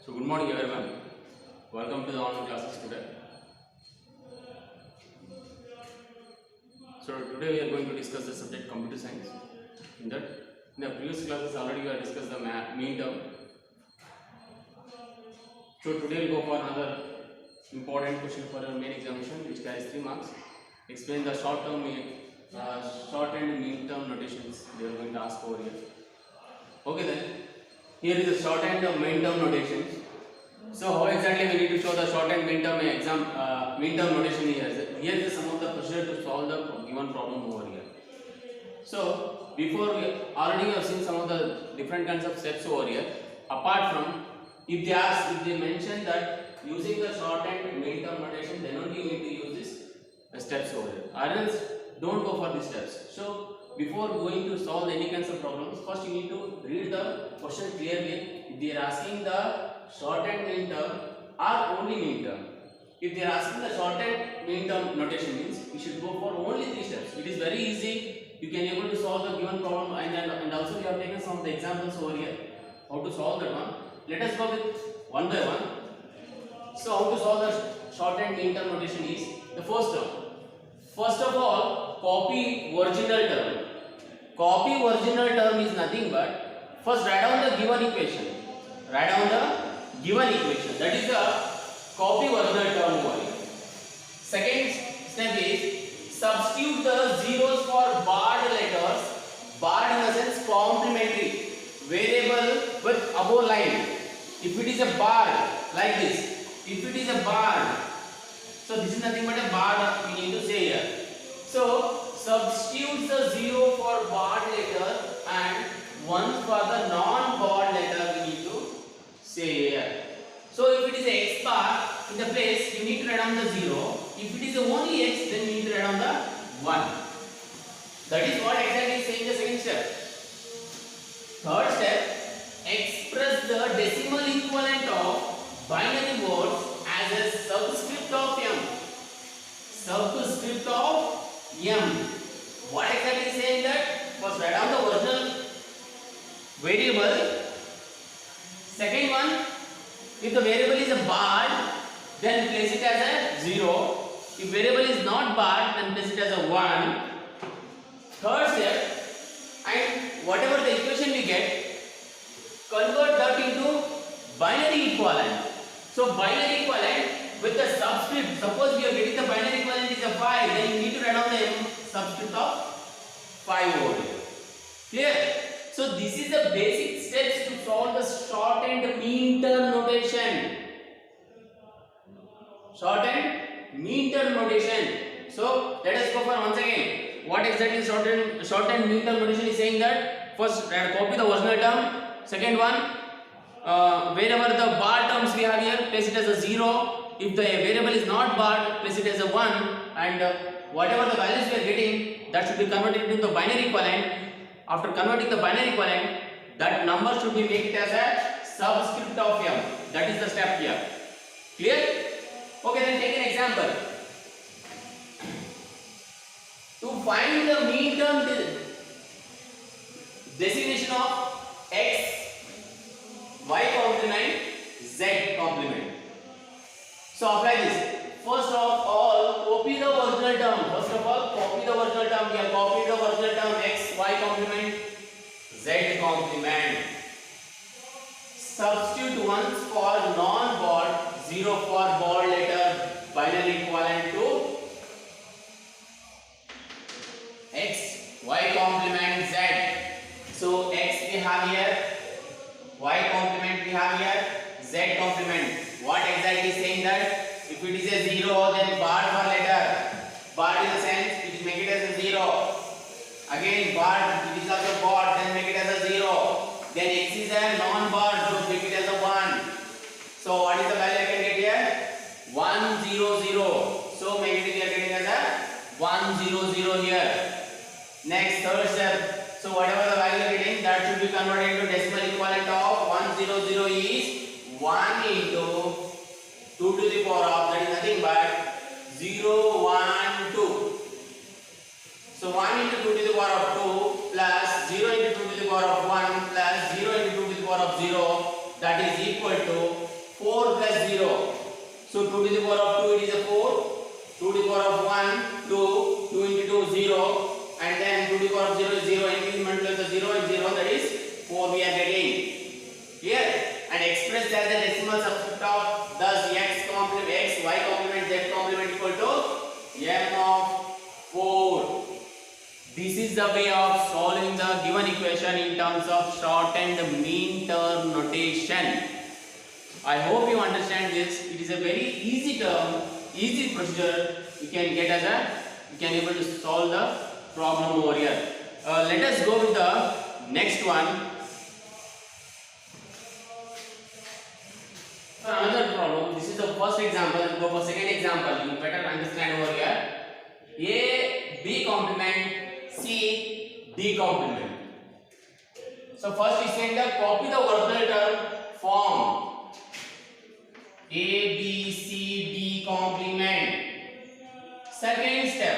So good morning everyone. Welcome to the online classes today. So today we are going to discuss the subject computer science. In the previous classes already we have discussed the mean term. So today we'll go for another important question for your main examination which carries 3 marks. Explain the short and mean term notations they are going to ask over here. Okay then. Here is the short and mean term notations. So how exactly we need to show the short and mean term notation here? Here is some of the procedure to solve the given problem over here. So before we already have seen some of the different kinds of steps over here. Apart from if they mention that using the short and mean term notation, then only you need to use this steps over here. Or else don't go for these steps. So before going to solve any kinds of problems, first you need to read the question clearly. If they are asking the short and mean term or only mean term. If they are asking the short and mean term notation means we should go for only 3 steps. It is very easy. You can able to solve the given problem and also we have taken some of the examples over here. How to solve that one. Let us go with one by one. So how to solve the short and mean term notation is the first term. First of all, copy original term. Copy original term is nothing but first write down the given equation. Write down the given equation. That is the copy original term over here. Second step is substitute the zeros for barred letters. Barred in the sense complementary variable with above line. If it is a bar like this, if it is a bar, so this is nothing but a bar we need to say here. So substitute the 0 for barred letter and 1 for the non-barred letter we need to say here. So if it is a x bar, in the place you need to write down the 0. If it is only x, then you need to write down the 1. That is what exactly is saying the second step. Third step, express the decimal equivalent of binary words as a subscript of m. Subscript of m. What exactly is saying that? First write down the original variable. Second one, if the variable is a barred, then place it as a 0. If variable is not barred, then place it as a 1. Third step, and whatever the equation we get, convert that into binary equivalent. So binary equivalent with the subscript, suppose we are getting the binary equivalent is a 5, then you need to write down the subscript of 5 over here. Clear? So this is the basic steps to solve the short and mean term notation. Short and mean term notation. So let us go for once again. What exactly is short and mean term notation is saying that first copy the original term. Second one, wherever the bar terms we have here, place it as a 0. If the variable is not barred, place it as a 1. And whatever the values we are getting, that should be converted into the binary equivalent. After converting the binary equivalent, that number should be made as a subscript of m. That is the step here. Clear? Okay, then take an example. To find the mean term designation of x, y complement, z complement. So apply this. First of all, copy the original term. First of all, copy the original term. We have copied the original term x, y complement, z complement. Substitute 1 for non-barred, 0 for barred letter, binary equivalent to x, y complement, z. So x we have here, y complement we have here, z complement. What exactly is saying that? If it is a 0, then barred for letter. Barred in the sense, it is make it as a 0. Again, barred, it is also barred, then make it as a 0. Then x is a non-barred, so make it as a 1. So what is the value I can get here? 1, 0, 0. So make it we are getting as a 1, 0, 0 here. Next, third step. So whatever the value you are getting, that should be converted into decimal equivalent of 1, 0, 0 is 1 into 2 to the power of, that is nothing but 0, 1, 2. So 1 into 2 to the power of 2 plus 0 into 2 to the power of 1 plus 0 into 2 to the power of 0, that is equal to So 2 to the power of 2 it is a 4. 2 to the power of 1 2. 2 into 2 0. And then 2 to the power of 0 is 0. Increment with the 0 and 0, that is 4 we are getting. Here and expressed as the decimal subscript of thus x complement x y complement z complement equal to m of 4. This is the way of solving the given equation in terms of shortened mean term notation. I hope you understand this. It is a very easy term, easy procedure. You can get as a, you can able to solve the problem over here. Let us go with the next one. Another problem. This is the first example. Let's go for second example. You better understand over here. A B complement C D complement. So first we send the copy the original term form A B C D complement. Second step,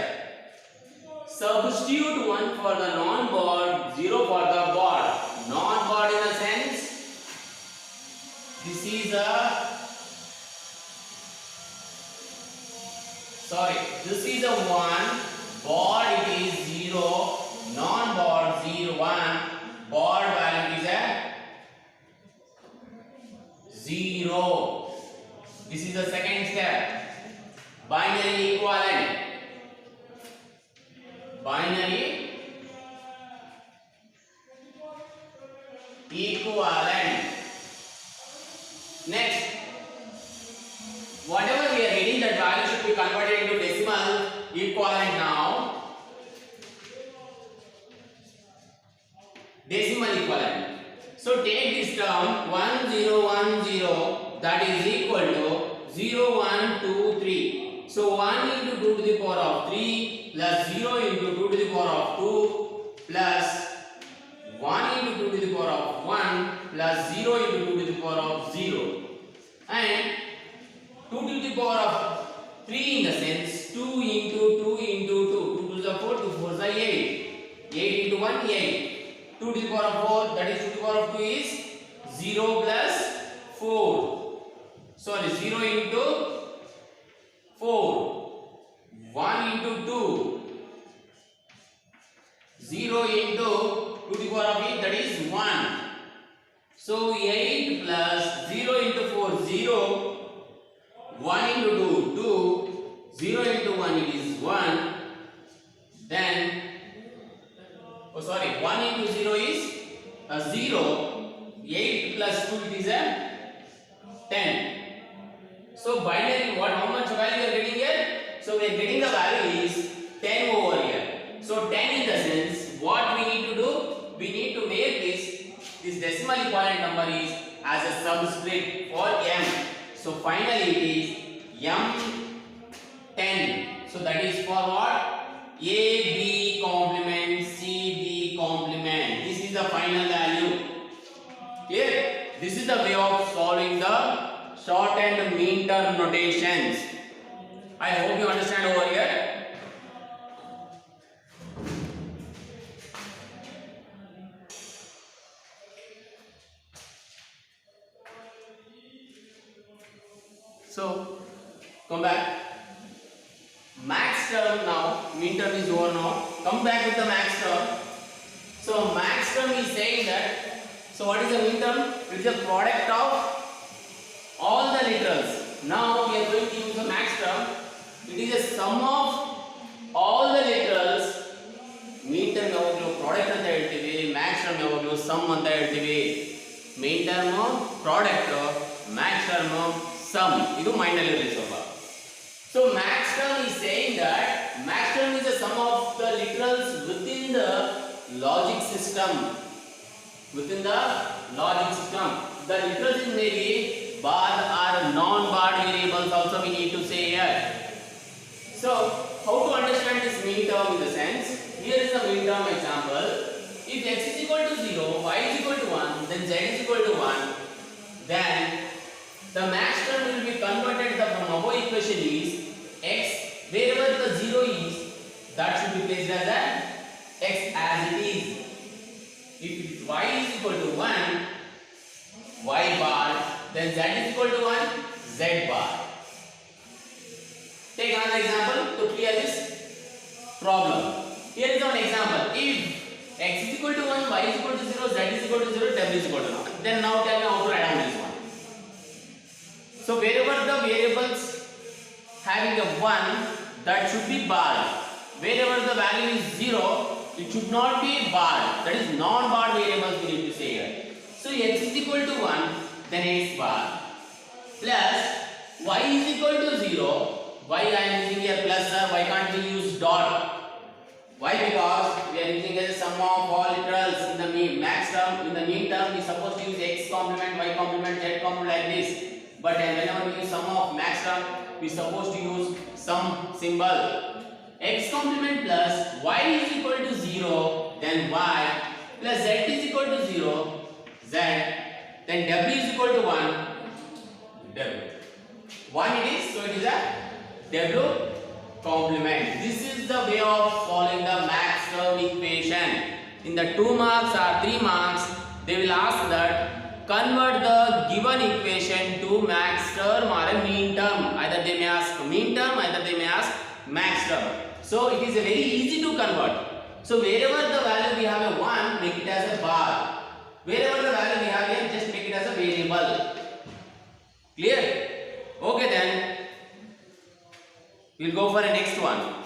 substitute 1 for the non-board, 0 for the board. Non-board in a sense, this is a a 1, board it is 0, non-board 0 1, board value is a 0. This is the second step. Binary equivalent. Binary equivalent. Next, whatever we are getting, that value should be converted into decimal equivalent now. Decimal equivalent. So take this term 1010, that is equal to 0123. So 1 into 2 to the power of 3 plus 0 into 2 to the power of 2 plus 1 into 2 to the power of 1 plus 0 into 2 to the power of 0. And 2 to the power of 3 in the sense 2 into 2 into 2. 2 to the 4, 2 4 is 8. 8 into 1, 8. 2 to the power of 4, that is 2 to the power of 2 is 0 plus 4. Sorry, 0 into 4. 1 into 2. 0 into 2 to the power of 8, that is 1. So 8 plus 0 into 4, 0. 1 into 2, 2. 0 into 1, it is 1. Then, 1 into 0 is a 0. 8 plus 2, it is a 10. So binary, how much value we are getting here? So we are getting the value is 10 over here. So 10 in the sense, what we need to do? We need to make this decimal equivalent number is as a subscript for m. So finally it is m10. So that is for what? A B complement C D complement. This is the final value. Clear? This is the way of solving the shortened mean term notations. I hope you understand over here. So come back. Max term now. Mean term is over now. Come back with the max term. So max term is saying that. So what is the mean term? It is a product of all the literals. Now we are going to use the max term. It is a sum of all the literals. Mean term ಯಾವಾಗಲೂ product ಅಂತ ಹೇಳ್ತೀವಿ, max term ಯಾವಾಗಲೂ sum ಅಂತ ಹೇಳ್ತೀವಿ. Mean term product, max term sum. ಇದು mind ಅಲ್ಲಿ ಇರಲಿ ಸ್ವಲ್ಪ. So max term is saying that max term is the sum of the literals within the logic system. Within the logic system, the literals in maybe barred or non-barred variables also we need to say here. So how to understand this mean term in the sense? Here is the mean term example. If x is equal to 0, y is equal to 1, then z is equal to 1, then the max term will be converted from above equation is x, wherever the 0 is, that should be placed as a x as it is. If y is equal to 1, y bar, then z is equal to 1, z bar. Take another example to clear this problem. Here is one example. If x is equal to 1, y is equal to 0, z is equal to 0, w is equal to 0. Then now tell me how to write down this one. So wherever the variables having a 1, that should be barred. Wherever the value is 0, it should not be barred. That is non-barred variables we need to say here. So x is equal to 1, then x bar plus y is equal to 0. Why I am using here plus, sir? Why can't we use dot? Why? Because we are using as a sum of all literals in the mean max term. In the mean term, we supposed to use x complement, y complement, z complement like this. But whenever we use sum of max term, we supposed to use some symbol. X complement plus y is equal to 0, then y plus z is equal to 0, z, then w is equal to 1, w. 1 it is, so it is a w complement. This is the way of following the max term equation. In the 2 marks or 3 marks, they will ask that convert the given equation to max term or a mean term. Either they may ask mean term, either they may ask max term. So it is a very easy to convert. So wherever the value we have a 1, make it as a bar. Wherever the value we have here, just make it as a variable. Clear? Okay then. We'll go for the next one.